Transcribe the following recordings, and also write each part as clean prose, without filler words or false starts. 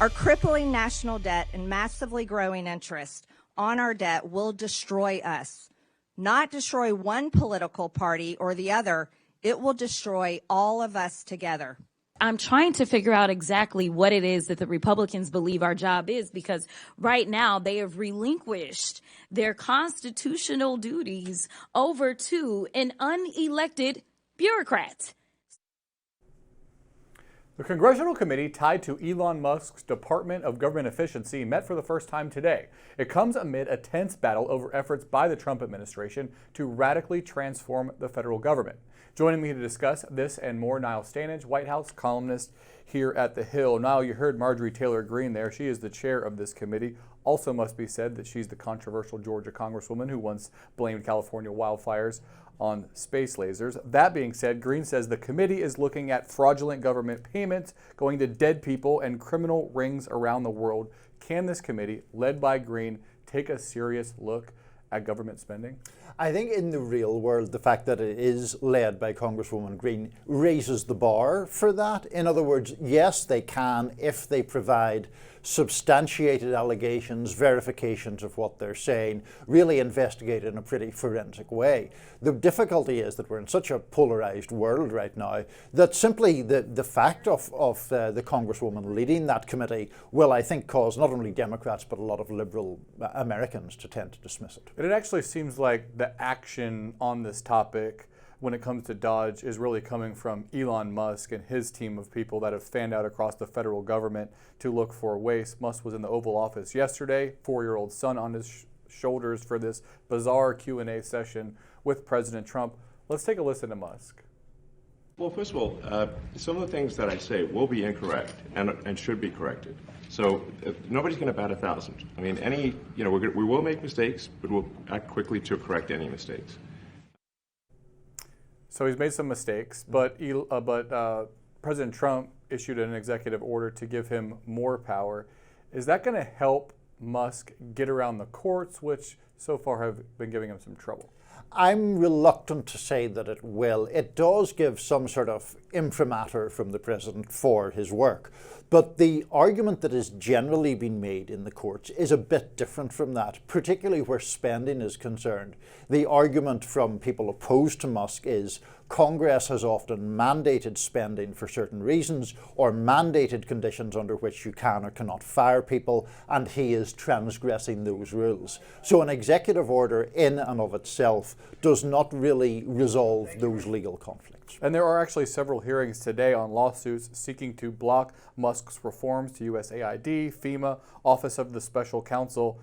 Our crippling national debt and massively growing interest on our debt will destroy us. Not destroy one political party or the other, it will destroy all of us together. I'm trying to figure out exactly what it is that the Republicans believe our job is, because right now they have relinquished their constitutional duties over to an unelected bureaucrat. The congressional committee tied to Elon Musk's Department of Government Efficiency met for the first time today. It comes amid a tense battle over efforts by the Trump administration to radically transform the federal government. Joining me to discuss this and more, Niall Stanage, White House columnist here at The Hill. Niall, you heard Marjorie Taylor Greene there. She is the chair of this committee. Also must be said that she's the controversial Georgia congresswoman who once blamed California wildfires on space lasers. That being said, Greene says the committee is looking at fraudulent government payments going to dead people and criminal rings around the world. Can this committee, led by Greene, take a serious look at government spending? I think in the real world, the fact that it is led by Congresswoman Greene raises the bar for that. In other words, yes, they can, if they provide substantiated allegations, verifications of what they're saying, really investigate in a pretty forensic way. The difficulty is that we're in such a polarized world right now that simply the fact of the Congresswoman leading that committee will, I think, cause not only Democrats but a lot of liberal Americans to tend to dismiss it. It actually seems like the action on this topic when it comes to DOGE is really coming from Elon Musk and his team of people that have fanned out across the federal government to look for waste. Musk was in the Oval Office yesterday, 4-year-old son on his shoulders for this bizarre Q&A session with President Trump. Let's take a listen to Musk. Well, first of all, some of the things that I say will be incorrect and should be corrected. So nobody's going to bat 1,000. I mean, we will make mistakes, but we'll act quickly to correct any mistakes. So he's made some mistakes, but President Trump issued an executive order to give him more power. Is that going to help Musk get around the courts, which so far have been giving him some trouble? I'm reluctant to say that it will. It does give some sort of imprimatur from the president for his work. But the argument that has generally been made in the courts is a bit different from that, particularly where spending is concerned. The argument from people opposed to Musk is Congress has often mandated spending for certain reasons or mandated conditions under which you can or cannot fire people, and he is transgressing those rules. So an executive order in and of itself does not really resolve those legal conflicts. And there are actually several hearings today on lawsuits seeking to block Musk's reforms to USAID, FEMA, Office of the Special Counsel.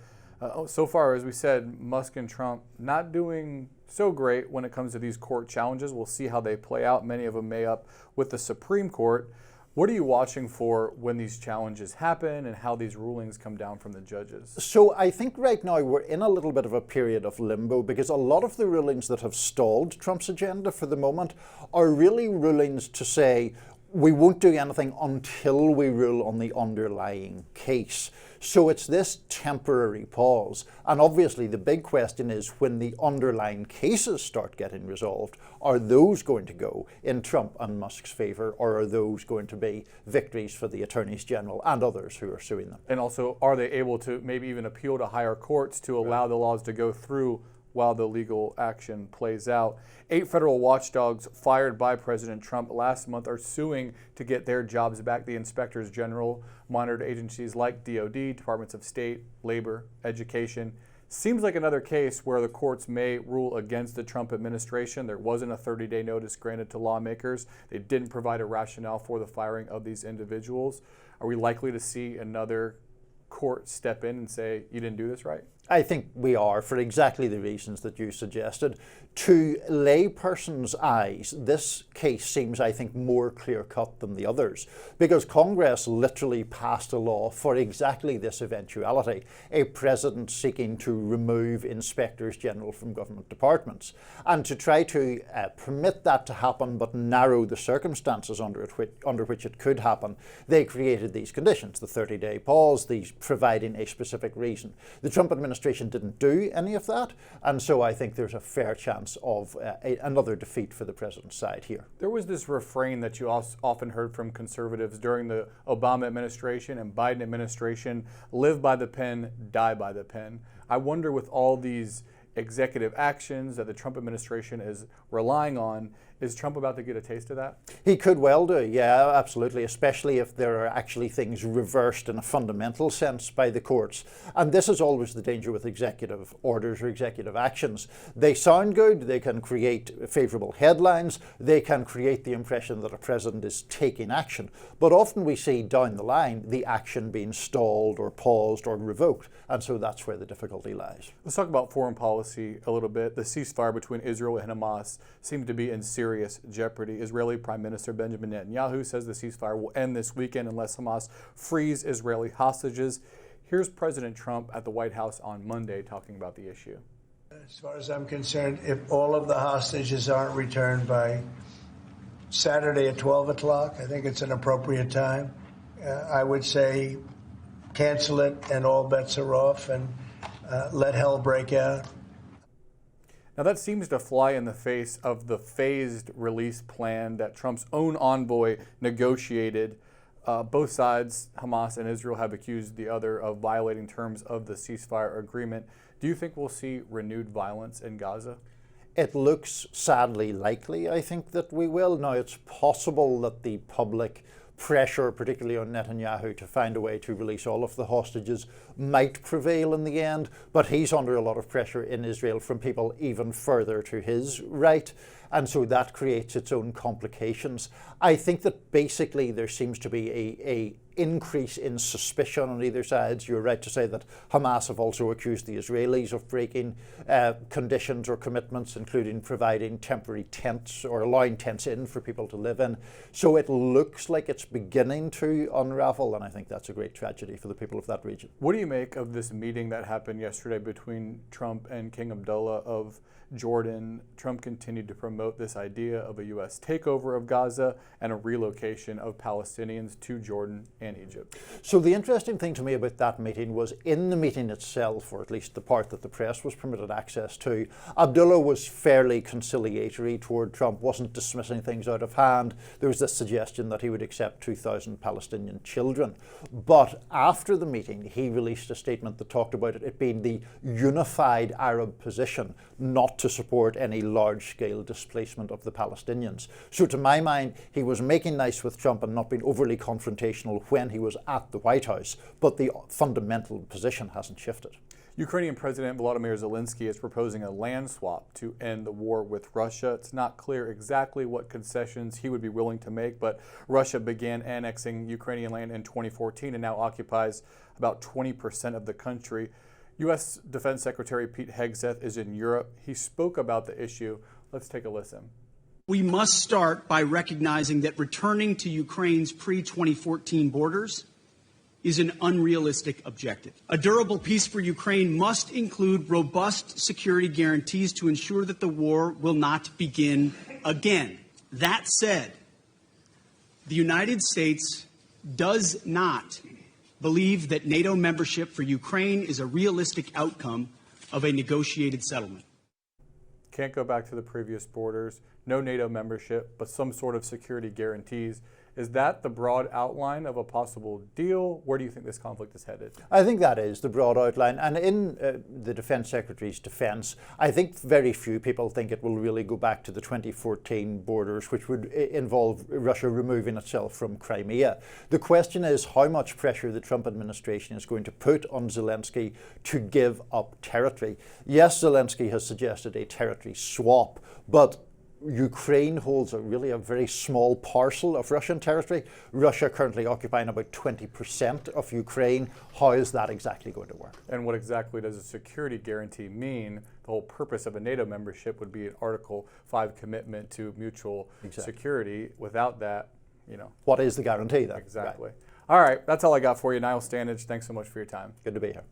So far, as we said, Musk and Trump not doing so great when it comes to these court challenges. We'll see how they play out. Many of them may up with the Supreme Court. What are you watching for when these challenges happen and how these rulings come down from the judges? So I think right now we're in a little bit of a period of limbo because a lot of the rulings that have stalled Trump's agenda for the moment are really rulings to say we won't do anything until we rule on the underlying case. So it's this temporary pause. And obviously the big question is when the underlying cases start getting resolved, are those going to go in Trump and Musk's favor, or are those going to be victories for the attorneys general and others who are suing them? And also, are they able to maybe even appeal to higher courts to allow the laws to go through while the legal action plays out? 8 federal watchdogs fired by President Trump last month are suing to get their jobs back. The inspectors general monitored agencies like DOD, Departments of State, Labor, Education. Seems like another case where the courts may rule against the Trump administration. There wasn't a 30-day notice granted to lawmakers. They didn't provide a rationale for the firing of these individuals. Are we likely to see another court step in and say, you didn't do this right? I think we are, for exactly the reasons that you suggested. To layperson's eyes, this case seems, I think, more clear-cut than the others, because Congress literally passed a law for exactly this eventuality, a president seeking to remove inspectors general from government departments. And to try to permit that to happen but narrow the circumstances under which it could happen, they created these conditions, the 30-day pause, the providing a specific reason. The Trump administration administration didn't do any of that. And so I think there's a fair chance of another defeat for the president's side here. There was this refrain that you often heard from conservatives during the Obama administration and Biden administration: live by the pen, die by the pen. I wonder, with all these executive actions that the Trump administration is relying on, is Trump about to get a taste of that? He could well do, yeah, absolutely, especially if there are actually things reversed in a fundamental sense by the courts. And this is always the danger with executive orders or executive actions. They sound good, they can create favourable headlines, they can create the impression that a president is taking action. But often we see down the line the action being stalled or paused or revoked. And so that's where the difficulty lies. Let's talk about foreign policy a little bit. The ceasefire between Israel and Hamas seems to be in serious jeopardy. Israeli Prime Minister Benjamin Netanyahu says the ceasefire will end this weekend unless Hamas frees Israeli hostages. Here's President Trump at the White House on Monday talking about the issue. As far as I'm concerned, if all of the hostages aren't returned by Saturday at 12 o'clock, I think it's an appropriate time. I would say cancel it and all bets are off, and let hell break out. Now that seems to fly in the face of the phased release plan that Trump's own envoy negotiated. Both sides, Hamas and Israel, have accused the other of violating terms of the ceasefire agreement. Do you think we'll see renewed violence in Gaza? It looks sadly likely, I think, that we will. Now, it's possible that the public pressure, particularly on Netanyahu, to find a way to release all of the hostages might prevail in the end, but he's under a lot of pressure in Israel from people even further to his right, and so that creates its own complications. I think that basically there seems to be a increase in suspicion on either side. You're right to say that Hamas have also accused the Israelis of breaking conditions or commitments, including providing temporary tents or allowing tents in for people to live in. So it looks like it's beginning to unravel, and I think that's a great tragedy for the people of that region. What do you make of this meeting that happened yesterday between Trump and King Abdullah of Jordan? Trump continued to promote this idea of a U.S. takeover of Gaza and a relocation of Palestinians to Jordan and Egypt. So the interesting thing to me about that meeting was, in the meeting itself, or at least the part that the press was permitted access to, Abdullah was fairly conciliatory toward Trump, wasn't dismissing things out of hand. There was this suggestion that he would accept 2,000 Palestinian children. But after the meeting, he released a statement that talked about it being the unified Arab position not to support any large-scale displacement of the Palestinians. So to my mind, he was making nice with Trump and not being overly confrontational when he was at the White House, but the fundamental position hasn't shifted. Ukrainian President Volodymyr Zelensky is proposing a land swap to end the war with Russia. It's not clear exactly what concessions he would be willing to make, but Russia began annexing Ukrainian land in 2014 and now occupies about 20% of the country. U.S. Defense Secretary Pete Hegseth is in Europe. He spoke about the issue. Let's take a listen. We must start by recognizing that returning to Ukraine's pre-2014 borders is an unrealistic objective. A durable peace for Ukraine must include robust security guarantees to ensure that the war will not begin again. That said, the United States does not believe that NATO membership for Ukraine is a realistic outcome of a negotiated settlement. Can't go back to the previous borders, no NATO membership, but some sort of security guarantees. Is that the broad outline of a possible deal? Where do you think this conflict is headed? I think that is the broad outline. And in the Defense Secretary's defense, I think very few people think it will really go back to the 2014 borders, which would involve Russia removing itself from Crimea. The question is how much pressure the Trump administration is going to put on Zelensky to give up territory. Yes, Zelensky has suggested a territory swap, but Ukraine holds a very small parcel of Russian territory. Russia currently occupying about 20% of Ukraine. How is that exactly going to work? And what exactly does a security guarantee mean? The whole purpose of a NATO membership would be an Article 5 commitment to mutual security. Without that, what is the guarantee then? Exactly. Right. All right, that's all I got for you. Niall Stanage, thanks so much for your time. Good to be here.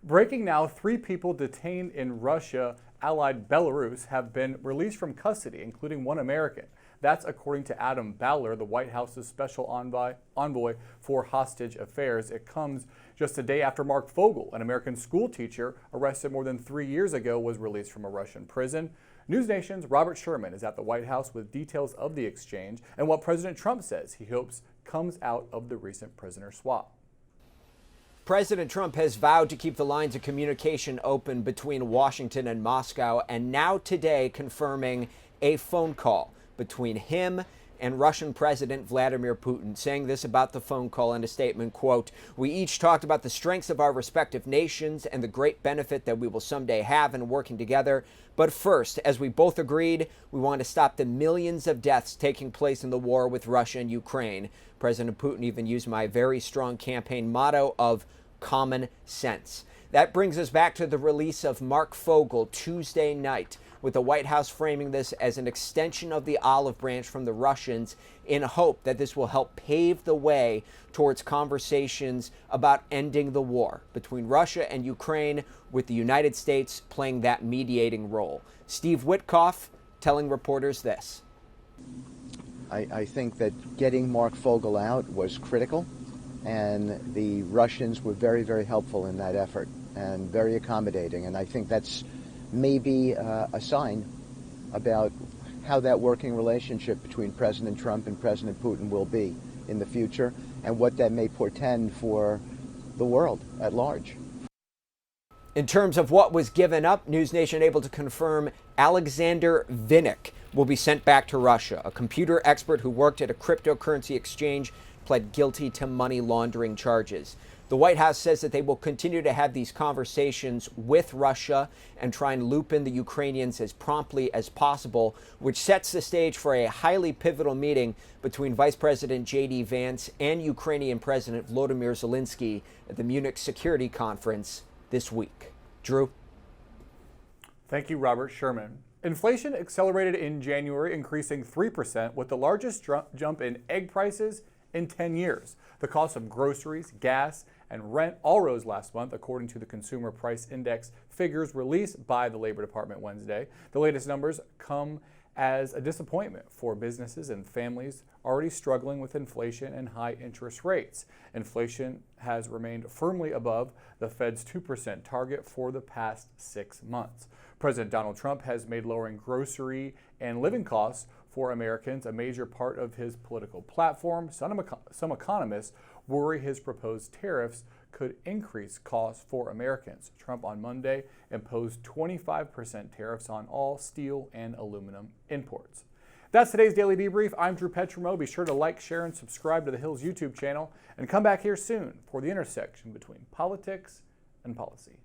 Breaking now, 3 people detained in Russia allied Belarus have been released from custody, including 1 American. That's according to Adam Bowler, the White House's special envoy for hostage affairs. It comes just a day after Mark Fogel, an American school teacher arrested more than 3 years ago, was released from a Russian prison. News Nation's Robert Sherman is at the White House with details of the exchange and what President Trump says he hopes comes out of the recent prisoner swap. President Trump has vowed to keep the lines of communication open between Washington and Moscow, and now today confirming a phone call between him and Russian President Vladimir Putin, saying this about the phone call in a statement, quote, "We each talked about the strengths of our respective nations and the great benefit that we will someday have in working together. But first, as we both agreed, we want to stop the millions of deaths taking place in the war with Russia and Ukraine." President Putin even used my very strong campaign motto of common sense. That brings us back to the release of Mark Fogel Tuesday night, with the White House framing this as an extension of the olive branch from the Russians in hope that this will help pave the way towards conversations about ending the war between Russia and Ukraine, with the United States playing that mediating role. Steve Witkoff telling reporters this. I think that getting Mark Fogel out was critical, and the Russians were very, very helpful in that effort and very accommodating. And I think that's maybe a sign about how that working relationship between President Trump and President Putin will be in the future, and what that may portend for the world at large. In terms of what was given up, News Nation able to confirm Alexander Vinnik will be sent back to Russia. A computer expert who worked at a cryptocurrency exchange pled guilty to money laundering charges. The White House says that they will continue to have these conversations with Russia and try and loop in the Ukrainians as promptly as possible, which sets the stage for a highly pivotal meeting between Vice President J.D. Vance and Ukrainian President Volodymyr Zelensky at the Munich Security Conference this week. Drew? Thank you, Robert Sherman. Inflation accelerated in January, increasing 3%, with the largest jump in egg prices in 10 years. The cost of groceries, gas, and rent all rose last month, according to the Consumer Price Index figures released by the Labor Department Wednesday. The latest numbers come as a disappointment for businesses and families already struggling with inflation and high interest rates. Inflation has remained firmly above the Fed's 2% target for the past 6 months. President Donald Trump has made lowering grocery and living costs for Americans a major part of his political platform. Some economists worry his proposed tariffs could increase costs for Americans. Trump on Monday imposed 25% tariffs on all steel and aluminum imports. That's today's Daily Debrief. I'm Drew Petrimoulx. Be sure to like, share, and subscribe to the Hill's YouTube channel, and come back here soon for the intersection between politics and policy.